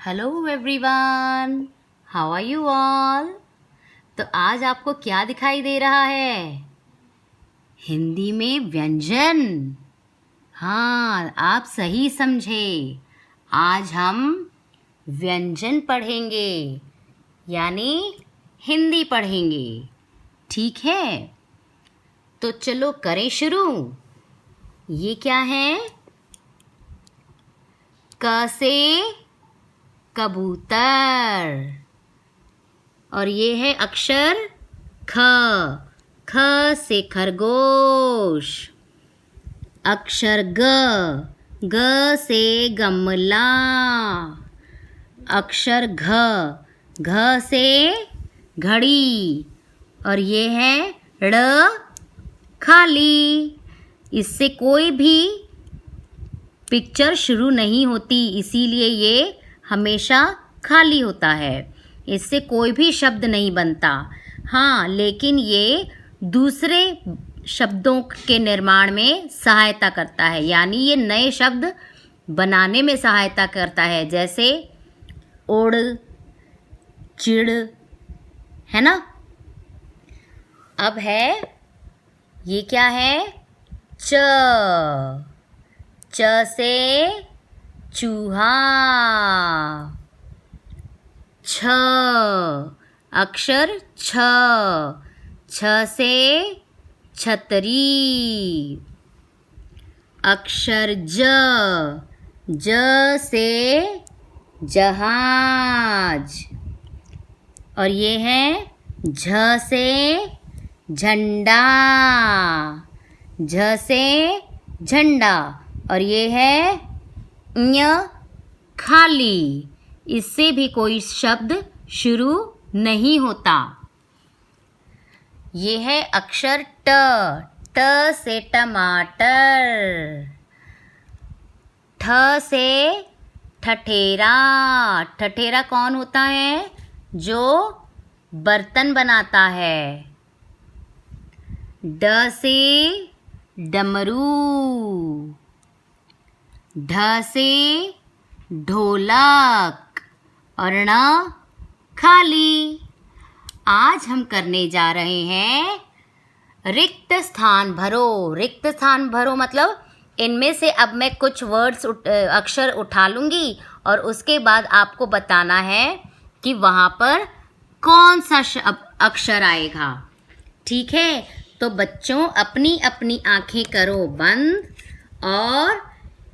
Hello everyone, how are you all. तो आज आपको क्या दिखाई दे रहा है? हिंदी में व्यंजन। हाँ, आप सही समझे। आज हम व्यंजन पढ़ेंगे, यानी हिंदी पढ़ेंगे। ठीक है, तो चलो करें शुरू। ये क्या है? क से कबूतर। और ये है अक्षर ख। ख से खरगोश। अक्षर ग। ग से गमला। अक्षर घ। घ से घड़ी। और ये है ड़, खाली। इससे कोई भी पिक्चर शुरू नहीं होती, इसीलिए ये हमेशा खाली होता है। इससे कोई भी शब्द नहीं बनता। हाँ, लेकिन ये दूसरे शब्दों के निर्माण में सहायता करता है, यानी ये नए शब्द बनाने में सहायता करता है, जैसे उड़, चिड़, है ना। अब है, ये क्या है? च। च से चूहा। छ, अक्षर छ। छ से छतरी। अक्षर ज। ज से जहाज। और ये है झ से झंडा। झ से झंडा। और ये है ञ, खाली। इससे भी कोई शब्द शुरू नहीं होता। ये है अक्षर ट। ट से टमाटर। ठ से ठठेरा। ठठेरा कौन होता है? जो बर्तन बनाता है। ड से डमरू। ढ से ढोलक। और ण, खाली। आज हम करने जा रहे हैं रिक्त स्थान भरो। रिक्त स्थान भरो मतलब इनमें से अब मैं कुछ वर्ड्स अक्षर उठा लूँगी और उसके बाद आपको बताना है कि वहाँ पर कौन सा अक्षर आएगा। ठीक है, तो बच्चों अपनी अपनी आंखें करो बंद और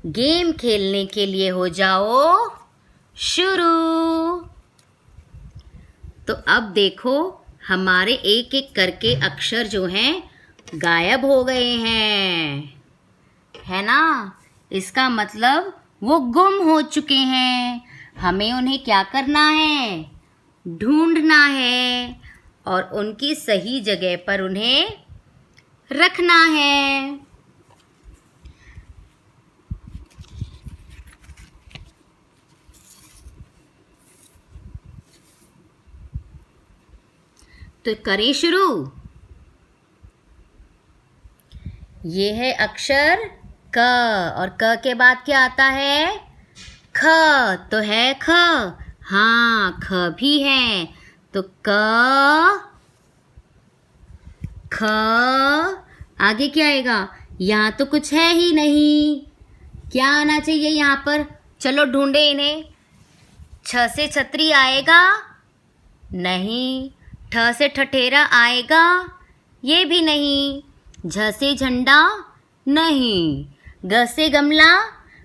गेम खेलने के लिए हो जाओ शुरू। तो अब देखो, हमारे एक एक करके अक्षर जो हैं गायब हो गए हैं, है ना। इसका मतलब वो गुम हो चुके हैं। हमें उन्हें क्या करना है? ढूंढना है और उनकी सही जगह पर उन्हें रखना है। तो करें शुरू। ये है अक्षर क। और क के बाद क्या आता है? ख। तो है ख। हाँ, ख भी है। तो क, ख, आगे क्या आएगा? यहाँ तो कुछ है ही नहीं। क्या आना चाहिए यहाँ पर? चलो ढूंढे इन्हें। छ से छतरी आएगा? नहीं। ठ से ठठेरा आएगा? ये भी नहीं। झ से झंडा? नहीं। ग से गमला?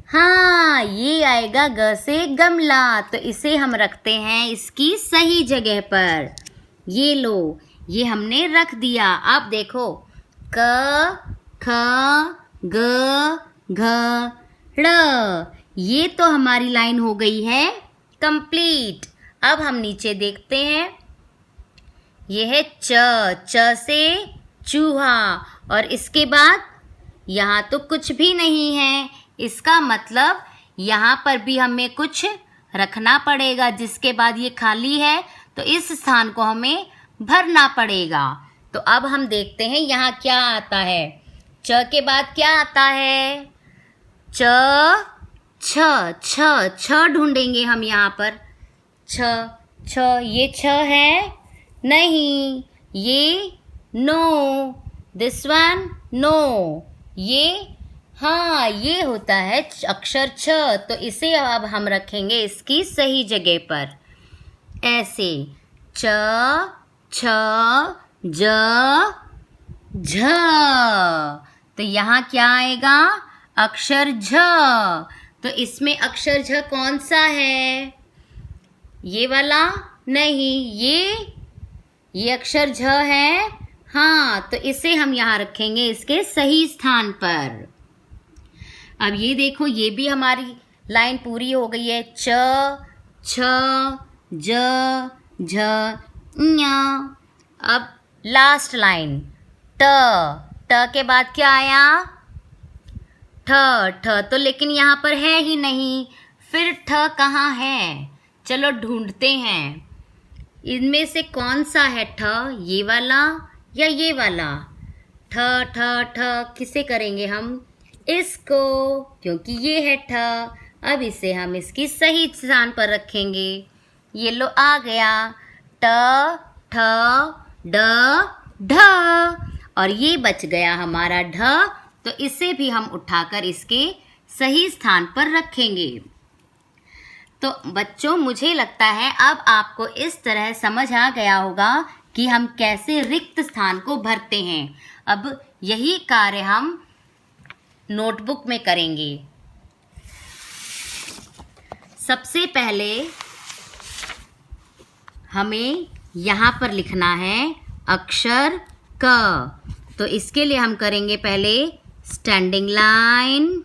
हाँ, ये आएगा ग से गमला। तो इसे हम रखते हैं इसकी सही जगह पर। ये लो, ये हमने रख दिया। अब देखो, क, ख, ग, घ, ड़। ये तो हमारी लाइन हो गई है कंप्लीट। अब हम नीचे देखते हैं। ये है च। च से चूहा। और इसके बाद यहाँ तो कुछ भी नहीं है। इसका मतलब यहाँ पर भी हमें कुछ रखना पड़ेगा, जिसके बाद ये खाली है तो इस स्थान को हमें भरना पड़ेगा। तो अब हम देखते हैं यहाँ क्या आता है। च के बाद क्या आता है? च, छ छ छ ढूंढेंगे हम यहाँ पर। छ छ, ये छ है नहीं, ये नो, दिस वन नो, ये हाँ, ये होता है अक्षर छ। तो इसे अब हम रखेंगे इसकी सही जगह पर, ऐसे च छ ज झ। तो यहाँ क्या आएगा? अक्षर झ। तो इसमें अक्षर झ कौन सा है? ये वाला नहीं, ये अक्षर झ है। हाँ, तो इसे हम यहाँ रखेंगे इसके सही स्थान पर। अब ये देखो, ये भी हमारी लाइन पूरी हो गई है। च छ ज झ ञ। अब लास्ट लाइन ट। ट के बाद क्या आया? ठ। ठ तो लेकिन यहाँ पर है ही नहीं, फिर ठ कहाँ है? चलो ढूंढते हैं। इनमें से कौन सा है ठ? ये वाला या ये वाला? ठ ठ ठ किसे करेंगे हम? इसको, क्योंकि ये है ठ। अब इसे हम इसकी सही स्थान पर रखेंगे। ये लो आ गया ट ठ ड ढ, और ये बच गया हमारा ढ। तो इसे भी हम उठाकर इसके सही स्थान पर रखेंगे। तो बच्चों, मुझे लगता है अब आपको इस तरह समझ आ गया होगा कि हम कैसे रिक्त स्थान को भरते हैं। अब यही कार्य हम नोटबुक में करेंगे। सबसे पहले हमें यहाँ पर लिखना है अक्षर क। तो इसके लिए हम करेंगे पहले स्टैंडिंग लाइन,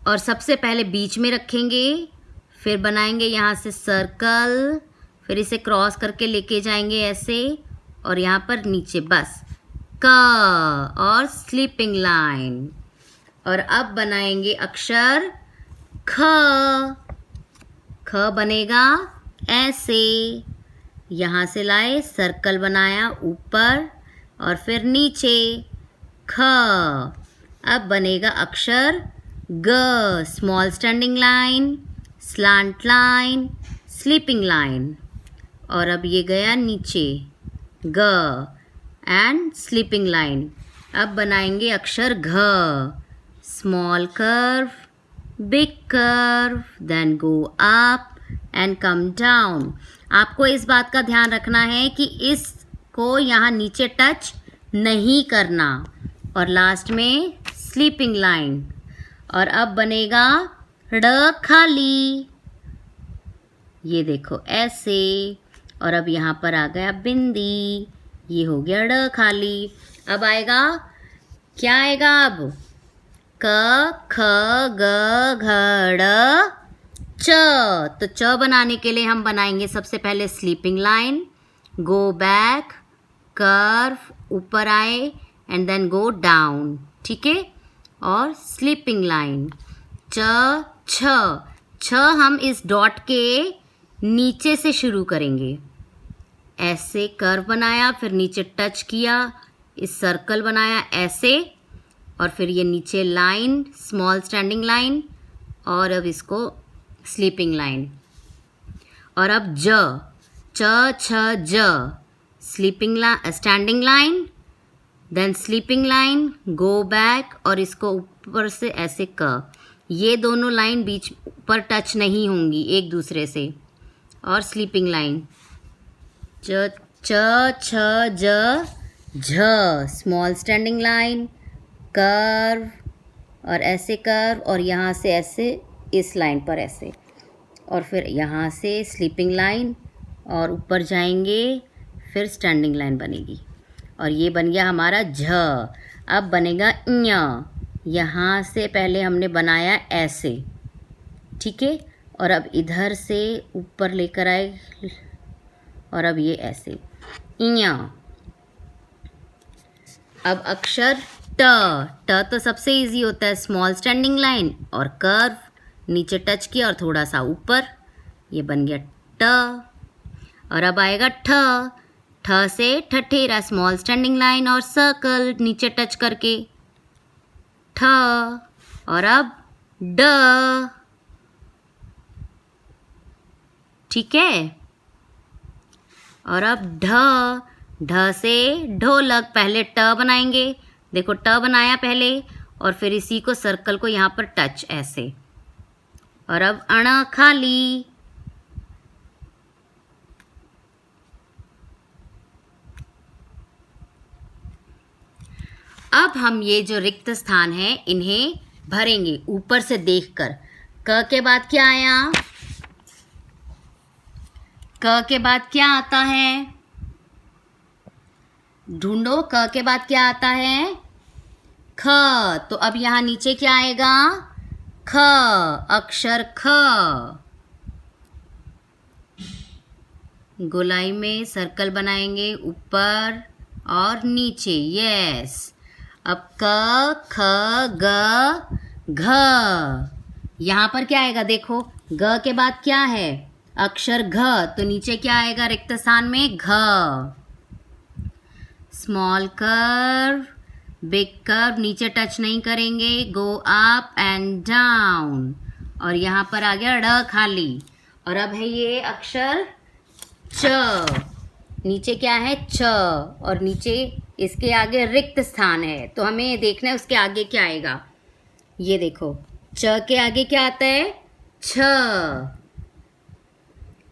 और सबसे पहले बीच में रखेंगे, फिर बनाएंगे यहाँ से सर्कल, फिर इसे क्रॉस करके लेके जाएंगे ऐसे, और यहाँ पर नीचे बस क और स्लीपिंग लाइन। और अब बनाएंगे अक्षर ख। ख बनेगा ऐसे, यहाँ से लाए सर्कल बनाया ऊपर और फिर नीचे ख। अब बनेगा अक्षर ग, small standing line, slant line, sleeping line, और अब ये गया नीचे ग एंड स्लीपिंग लाइन। अब बनाएंगे अक्षर घ, small curve, big curve, then go up and come down. आपको इस बात का ध्यान रखना है कि इसको यहाँ नीचे टच नहीं करना। और लास्ट में स्लीपिंग लाइन। और अब बनेगा ड़ खाली, ये देखो ऐसे, और अब यहाँ पर आ गया बिंदी, ये हो गया ड़ खाली। अब आएगा, क्या आएगा अब? क ख ग घ ड़ च। तो च बनाने के लिए हम बनाएंगे सबसे पहले sleeping line, go back, curve, ऊपर आए एंड देन गो डाउन, ठीक है। और स्लीपिंग लाइन च छ। छ हम इस डॉट के नीचे से शुरू करेंगे, ऐसे कर्व बनाया, फिर नीचे टच किया, इस सर्कल बनाया ऐसे, और फिर ये नीचे लाइन, स्मॉल स्टैंडिंग लाइन, और अब इसको स्लीपिंग लाइन। और अब ज, च छ ज, sleeping standing line, then sleeping line, go back, और इसको ऊपर से ऐसे क। ये दोनों लाइन बीच पर टच नहीं होंगी एक दूसरे से। और स्लीपिंग लाइन च छ ज झ, स्मॉल स्टैंडिंग लाइन, कर्व, और ऐसे कर्व, और यहाँ से ऐसे इस लाइन पर ऐसे, और फिर यहाँ से स्लीपिंग लाइन, और ऊपर जाएंगे, फिर स्टैंडिंग लाइन बनेगी, और ये बन गया हमारा झ। अब बनेगा ञ। यहाँ से पहले हमने बनाया ऐसे, ठीक है, और अब इधर से ऊपर लेकर आए, और अब ये ऐसे ञ। अब अक्षर ट। ट तो सबसे इजी होता है, स्मॉल स्टैंडिंग लाइन और कर्व, नीचे टच किया और थोड़ा सा ऊपर, ये बन गया ट। और अब आएगा ठ। ठ से ठठेरा, स्मॉल स्टैंडिंग लाइन और सर्कल नीचे टच करके, ठ और अब ड। ठीक है, और अब ढ। ढ से ढोलक, पहले ट बनाएंगे, देखो ट बनाया पहले और फिर इसी को सर्कल को यहाँ पर टच ऐसे। और अब अण खाली। अब हम ये जो रिक्त स्थान है इन्हें भरेंगे ऊपर से देखकर। क के बाद क्या आया? क के बाद क्या आता है? ढूंढो, क के बाद क्या आता है? ख। तो अब यहाँ नीचे क्या आएगा? ख, अक्षर ख। गोलाई में सर्कल बनाएंगे ऊपर और नीचे, यस। अब क, ख, ग, घ। यहाँ पर क्या आएगा? देखो, ग के बाद क्या है? अक्षर घ, तो नीचे क्या आएगा रिक्त स्थान में? घ। स्मॉल कर्व, बिग कर्व, नीचे टच नहीं करेंगे, गो अप एंड डाउन। और यहाँ पर आ गया ड़ खाली। और अब है ये अक्षर च। नीचे क्या है? छ, और नीचे इसके आगे रिक्त स्थान है, तो हमें ये देखना है उसके आगे क्या आएगा। ये देखो, च के आगे क्या आता है? छ।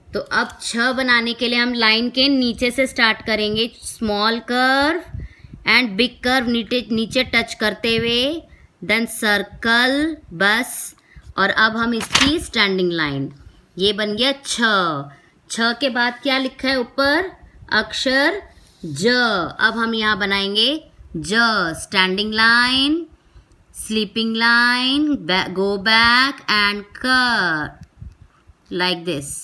तो अब छ बनाने के लिए हम लाइन के नीचे से स्टार्ट करेंगे, small curve and big curve नीचे टच करते हुए, देन सर्कल, बस। और अब हम इसकी स्टैंडिंग लाइन, ये बन गया छ। छ के बाद क्या लिखा है ऊपर? अक्षर ज। अब हम यहाँ बनाएंगे ज, standing line, sleeping line, go back and cut like this.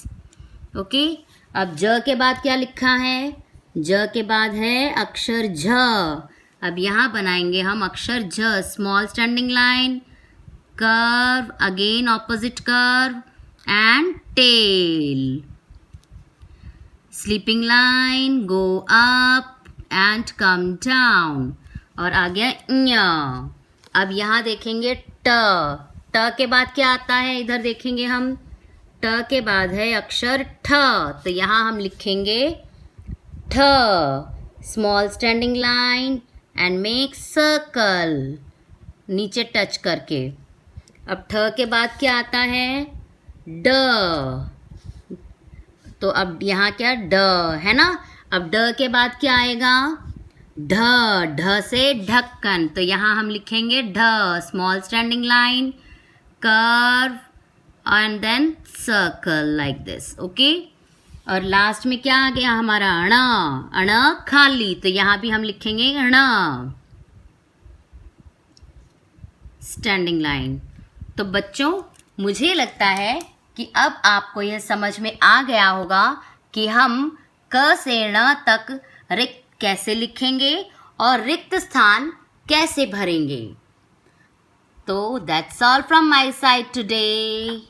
Okay, अब ज के बाद क्या लिखा है? ज के बाद है अक्षर झ। अब यहाँ बनाएंगे हम अक्षर झ, small standing line, curve, again opposite curve and tail, sleeping line, go up and come down. और आ गया ञ। अब यहाँ देखेंगे ट। ट के बाद क्या आता है? इधर देखेंगे हम, ट के बाद है अक्षर ठ, तो यहाँ हम लिखेंगे ठ, small standing line and make circle, नीचे टच करके। अब ठ के बाद क्या आता है? ड। तो अब यहाँ क्या? ड है ना। अब ड के बाद क्या आएगा? ढ। ढ से ढक्कन, तो यहाँ हम लिखेंगे ढ, small standing line, curve and then circle like this. Okay, और लास्ट में क्या आ गया हमारा? अण। अण खाली, तो यहाँ भी हम लिखेंगे अण, स्टैंडिंग लाइन। तो बच्चों, मुझे लगता है कि अब आपको यह समझ में आ गया होगा कि हम क से ण तक रिक्त कैसे लिखेंगे और रिक्त स्थान कैसे भरेंगे। तो that's all from my side today.